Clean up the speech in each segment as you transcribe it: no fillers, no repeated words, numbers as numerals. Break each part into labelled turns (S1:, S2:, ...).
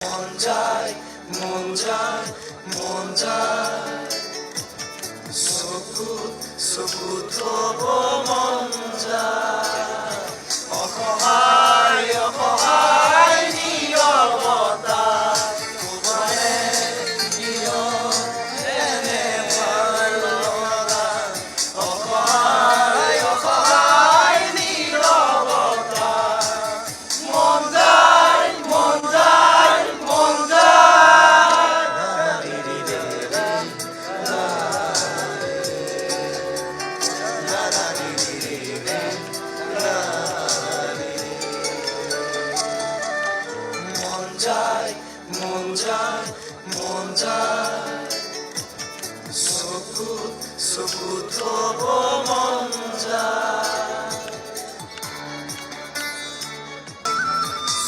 S1: মন যায় মন যায় মন যায় চকুত থব মন যায় অসহায় অসহায় নীৰৱতা কোবাৰে এনে ভাল লগা অসহায় অসহায় নীৰৱতা মন যায় মন যায় মন যায় মন যায় মন যায় চকুত থব মন যায়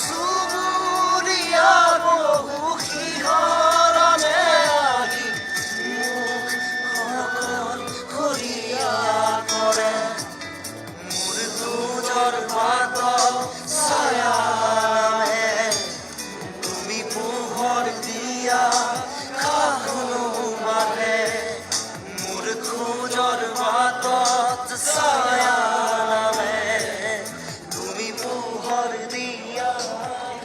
S1: চুবুৰীয়া বহু শিহৰণে আহি মোক খৰিয়া কৰে মোৰ দুজৰ পাত ছায়া পোহৰ দিয়া খাহনো মানে মোৰ খোজৰ বাটত ছায়া নামে তুমি পোহৰ দিয়া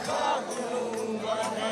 S1: খাহনো মানে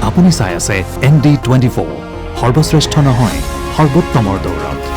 S2: আপুনি চাই আছে ND24 সৰ্বশ্ৰেষ্ঠ নহয় সৰ্বোত্তমৰ দৌৰত।